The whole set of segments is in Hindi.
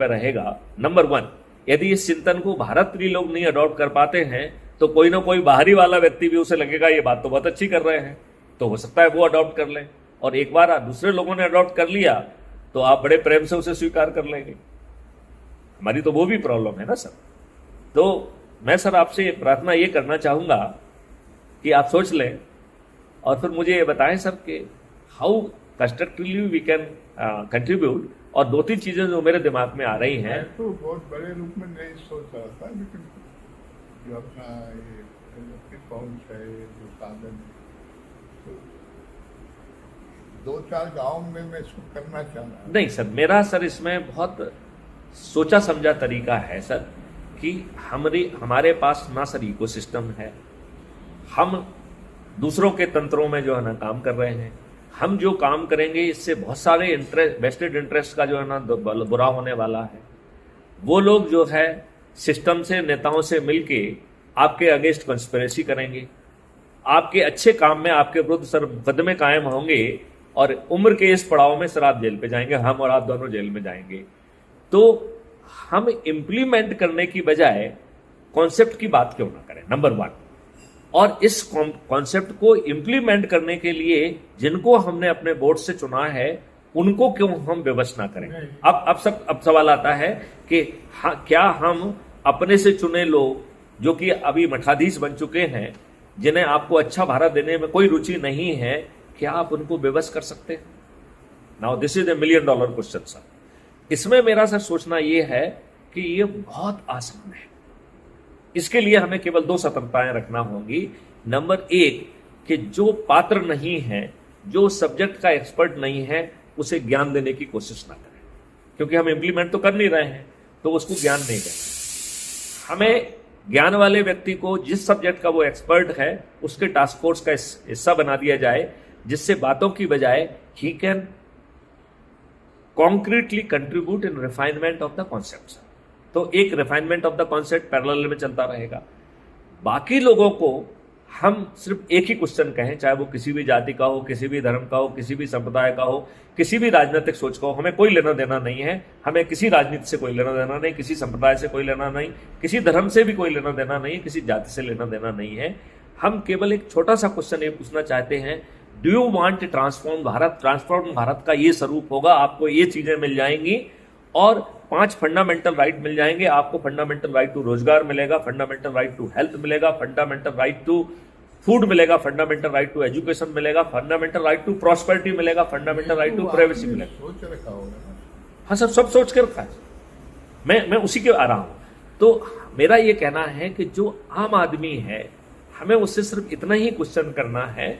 पे रहेगा। नंबर 1, यदि इस चिंतन को भारतीय लोग नहीं अडॉप्ट कर पाते हैं तो कोई ना कोई बाहरी वाला व्यक्ति भी उसे लगेगा ये बात तो बहुत अच्छी कर रहे हैं, तो हो सकता है वो अडॉप्ट कर ले, और एक बार दूसरे लोगों ने अडॉप्ट कर लिया तो आप बड़े प्रेम से उसे स्वीकार कर लेंगे। हमारी तो वो भी प्रॉब्लम है ना सर। तो मैं सर आपसे प्रार्थना ये करना चाहूंगा कि आप सोच लें और फिर मुझे ये बताएं सर कि how constructively we can contribute. और 2-3 चीजें जो मेरे दिमाग में आ रही हैं। मैं तो बहुत बड़े रूप में नहीं सोच रहा था, लेकिन जो अपना ये इलेक्ट्रिक पहुंच है, जो साधन है, तो 2-4 गाँव में मैं इसको करना चाह रहा हूँ। नहीं सर, मेरा सर इसमें बहुत सोचा समझा तरीका है सर कि हमारे पास ना सर इकोसिस्टम है, हम दूसरों के तंत्रों में जो है ना काम कर रहे हैं। हम जो काम करेंगे इससे बहुत सारे वेस्टेड इंटरेस्ट का जो है ना बुरा होने वाला है। वो लोग जो है सिस्टम से, नेताओं से मिलके आपके अगेंस्ट कंस्पिरेसी करेंगे, आपके अच्छे काम में आपके विरुद्ध सर मुकदमे कायम होंगे, और उम्र के इस पड़ाव में सर आप जेल पे जाएंगे, हम और आप दोनों जेल में जाएंगे। तो हम इम्प्लीमेंट करने की बजाय कॉन्सेप्ट की बात क्यों ना करें, नंबर 1। और इस कॉन्सेप्ट को इम्प्लीमेंट करने के लिए जिनको हमने अपने बोर्ड से चुना है उनको क्यों हम विवश ना करें। अब सवाल आता है कि क्या हम अपने से चुने लोग जो कि अभी मठाधीश बन चुके हैं, जिन्हें आपको अच्छा भारत देने में कोई रुचि नहीं है, क्या आप उनको विवश कर सकते हैं? Now this is $1 million question sir. इसमें मेरा सर सोचना यह है कि ये बहुत आसान है। इसके लिए हमें केवल 2 सतर्कताएं रखना होंगी। नंबर 1 कि जो पात्र नहीं है, जो सब्जेक्ट का एक्सपर्ट नहीं है, उसे ज्ञान देने की कोशिश ना करें, क्योंकि हम इंप्लीमेंट तो कर नहीं रहे हैं, तो उसको ज्ञान नहीं देना। हमें ज्ञान वाले व्यक्ति को, जिस सब्जेक्ट का वो एक्सपर्ट है, उसके टास्क फोर्स का हिस्सा बना दिया जाए, जिससे बातों की बजाय ही can concretely contribute in refinement of the concept. तो एक refinement of the concept parallel में चलता रहेगा। बाकी लोगों को हम सिर्फ एक ही क्वेश्चन कहें, चाहे वो किसी भी जाति का हो, किसी भी धर्म का हो, किसी भी संप्रदाय का हो, किसी भी राजनीतिक सोच का हो, हमें कोई लेना देना नहीं है। हमें किसी राजनीति से कोई लेना देना नहीं, किसी संप्रदाय से कोई लेना नहीं, किसी धर्म से भी कोई लेना देना नहीं, किसी जाति से लेना देना नहीं है। हम केवल एक छोटा सा क्वेश्चन ये पूछना चाहते हैं, do you want transform Bharat? Transform Bharat का ये स्वरूप होगा, आपको ये चीजें मिल जाएंगी और 5 फंडामेंटल राइट मिल जाएंगे। आपको फंडामेंटल राइट टू रोजगार मिलेगा, फंडामेंटल राइट टू हेल्थ मिलेगा, फंडामेंटल राइट टू फूड मिलेगा, फंडामेंटल राइट टू एजुकेशन मिलेगा, फंडामेंटल राइट टू प्रॉस्पेरिटी मिलेगा, फंडामेंटल राइट टू प्राइवेसी मिलेगा। सोच रखा होगा। हाँ सर, सब सोच के रखा है। मैं उसी के आ रहा हूं। तो मेरा ये कहना है कि जो आम आदमी है, हमें उससे सिर्फ इतना ही क्वेश्चन करना है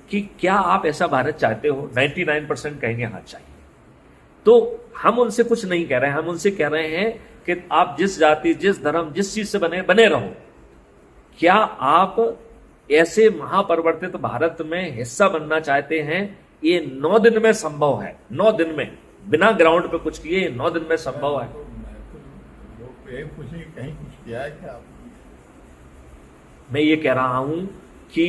कि क्या आप ऐसा भारत चाहते हो? 99% कहेंगे हाँ चाहिए। तो हम उनसे कुछ नहीं कह रहे हैं, हम उनसे कह रहे हैं कि आप जिस जाति, जिस धर्म, जिस चीज से बने रहो, क्या आप ऐसे महापरिवर्तित भारत में हिस्सा बनना चाहते हैं? ये 9 दिन में संभव है। 9 दिन में, बिना ग्राउंड पे कुछ किए 9 दिन में संभव है। कहीं कुछ किया है क्या? मैं ये कह रहा हूं कि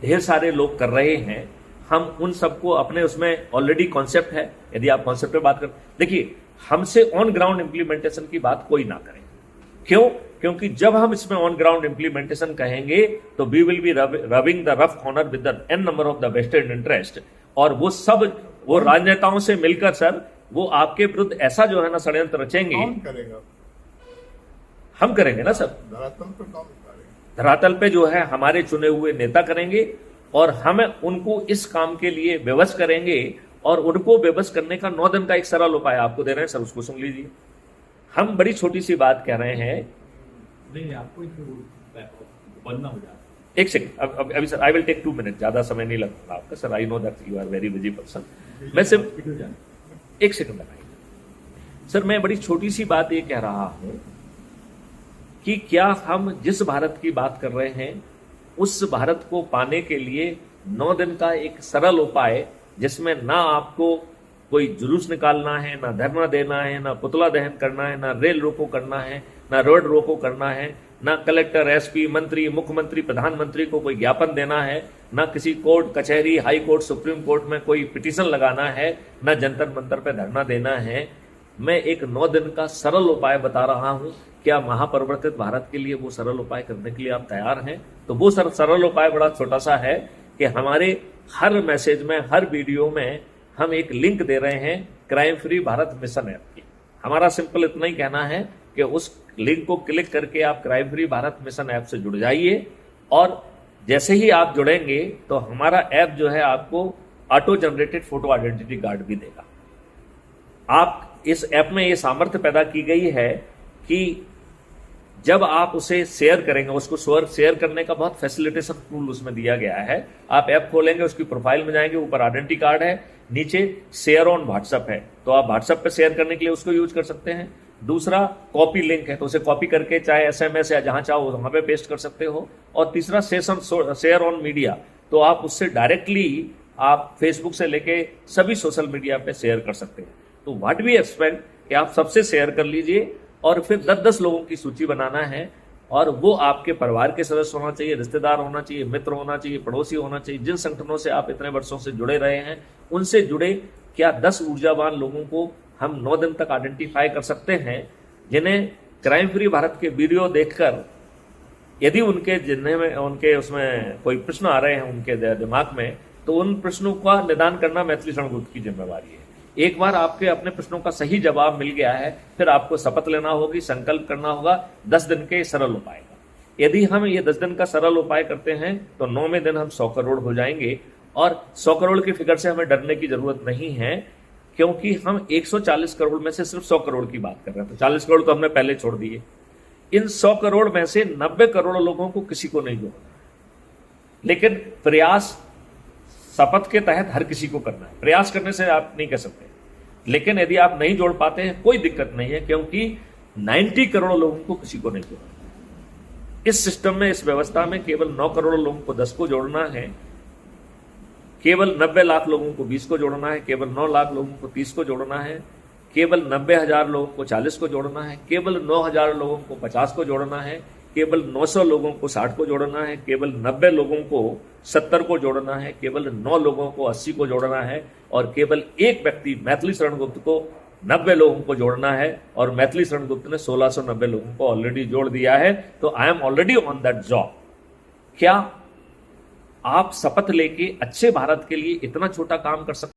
ढेर सारे लोग कर रहे हैं। हम उन सबको अपने उसमें ऑलरेडी कॉन्सेप्ट है। यदि आप कॉन्सेप्ट पे बात करें, देखिए हमसे ऑन ग्राउंड इंप्लीमेंटेशन की बात कोई ना करें। क्यों? क्योंकि जब हम इसमें ऑन ग्राउंड इंप्लीमेंटेशन कहेंगे तो we will be rubbing the rough corner with the n number of the vested interest, और वो सब वो राजनेताओं से मिलकर सर वो आपके विरुद्ध ऐसा जो है ना षड्यंत्र रचेंगे। कौन करेगा? हम करेंगे ना सर। धरातल पे कौन करेगा? धरातल पे जो है हमारे चुने हुए नेता करेंगे, और हम उनको इस काम के लिए विवश करेंगे, और उनको विवश करने का 9 दिन का एक सरल उपाय आपको दे रहे हैं सर, उसको सुन लीजिए। हम बड़ी छोटी सी बात कह रहे हैं। नहीं, आपको बनना हो जाए। एक सेकंड, अभी sir I will take 2 minute, ज्यादा समय नहीं लगता आपका sir. I know that you are very busy person. मैं सिर्फ 1 सेकंड लगाइए सर। मैं बड़ी छोटी सी बात ये कह रहा हूं कि क्या हम जिस भारत की बात कर रहे हैं, उस भारत को पाने के लिए 9 दिन का एक सरल उपाय, जिसमें ना आपको कोई जुलूस निकालना है, ना धरना देना है, ना पुतला दहन करना है, ना रेल रोको करना है, ना रोड रोको करना है, ना कलेक्टर, एसपी, मंत्री, मुख्यमंत्री, प्रधानमंत्री को कोई ज्ञापन देना है, ना किसी कोर्ट कचहरी, हाई कोर्ट, सुप्रीम कोर्ट में कोई पिटीशन लगाना है, ना जंतर मंतर पे धरना देना है। मैं एक 9 दिन का सरल उपाय बता रहा हूं। क्या महापरिवर्तित भारत के लिए वो सरल उपाय करने के लिए आप तैयार हैं? तो वो सरल उपाय बड़ा छोटा सा है कि हमारे हर मैसेज में, हर वीडियो में हम एक लिंक दे रहे हैं crime free Bharat mission app की। हमारा सिंपल इतना ही कहना है कि उस लिंक को क्लिक करके आप crime free Bharat mission app से जुड़ जाइए, और जैसे ही आप जुड़ेंगे तो हमारा ऐप जो है आपको auto generated photo identity card भी देगा। आप इस ऐप में ये सामर्थ्य पैदा की गई है कि जब आप उसे शेयर करेंगे, उसको शेयर करने का बहुत फैसिलिटेशन टूल उसमें दिया गया है। आप ऐप खोलेंगे, उसकी प्रोफाइल में जाएंगे, ऊपर आइडेंटिटी कार्ड है, नीचे शेयर ऑन व्हाट्सएप है, तो आप व्हाट्सएप पे शेयर करने के लिए उसको यूज कर सकते हैं। दूसरा कॉपी लिंक है, तो उसे कॉपी करके चाहे एसएमएस या जहां चाहो वहां पे पेस्ट कर सकते हो। और तीसरा शेयर ऑन मीडिया, तो आप उससे डायरेक्टली आप फेसबुक से लेके सभी सोशल मीडिया पे शेयर कर सकते हैं। तो व्हाट वी एक्सपेक्ट कि आप सबसे शेयर कर लीजिए, और फिर 10-10 लोगों की सूची बनाना है, और वो आपके परिवार के सदस्य होना चाहिए, रिश्तेदार होना चाहिए, मित्र होना चाहिए, पड़ोसी होना चाहिए। जिन संगठनों से आप इतने वर्षों से जुड़े रहे हैं उनसे जुड़े क्या 10 ऊर्जावान लोगों को हम 9 दिन तक आइडेंटिफाई कर सकते हैं, जिन्हें क्राइम फ्री भारत के वीडियो देखकर यदि उनके उसमें कोई प्रश्न आ रहे हैं उनके दिमाग में, तो उन प्रश्नों का निदान करना मैथिली शरण गुप्त की जिम्मेवारी है। एक बार आपके अपने प्रश्नों का सही जवाब मिल गया है, फिर आपको शपथ लेना होगी, संकल्प करना होगा 10 दिन के सरल उपाय का। यदि हम ये 10 दिन का सरल उपाय करते हैं तो 9वें दिन हम 100 करोड़ हो जाएंगे, और 100 करोड़ की फिगर से हमें डरने की जरूरत नहीं है, क्योंकि हम 140 करोड़ में से सिर्फ 100 करोड़ की बात कर रहे हैं। तो 40 करोड़ तो हमने पहले छोड़ दिए। इन 100 करोड़ में से 90 करोड़ लोगों को किसी को नहीं जोड़ना, लेकिन प्रयास शपथ के तहत हर किसी को करना है। प्रयास करने से आप नहीं कर सकते, लेकिन यदि आप नहीं जोड़ पाते हैं कोई दिक्कत नहीं है, क्योंकि 90 करोड़ लोगों को किसी को नहीं जोड़ना। इस सिस्टम में, इस व्यवस्था में केवल 9 करोड़ लोगों को 10 को जोड़ना है, केवल 90 लाख लोगों को 20 को जोड़ना है, केवल 9 लाख लोगों को 30 को जोड़ना है, केवल 90,000 लोगों को 40 को जोड़ना है, केवल 9,000 लोगों को 50 को जोड़ना है, केवल 900 लोगों को 60 को जोड़ना है, केवल 90 लोगों को 70 को जोड़ना है, केवल 9 लोगों को 80 को जोड़ना है, और केवल एक व्यक्ति मैथिली शरण गुप्त को 90 लोगों को जोड़ना है। और मैथिली शरण गुप्त ने 1690 लोगों को ऑलरेडी जोड़ दिया है। तो I am already on that job. क्या आप शपथ लेके अच्छे भारत के लिए इतना छोटा काम कर सकते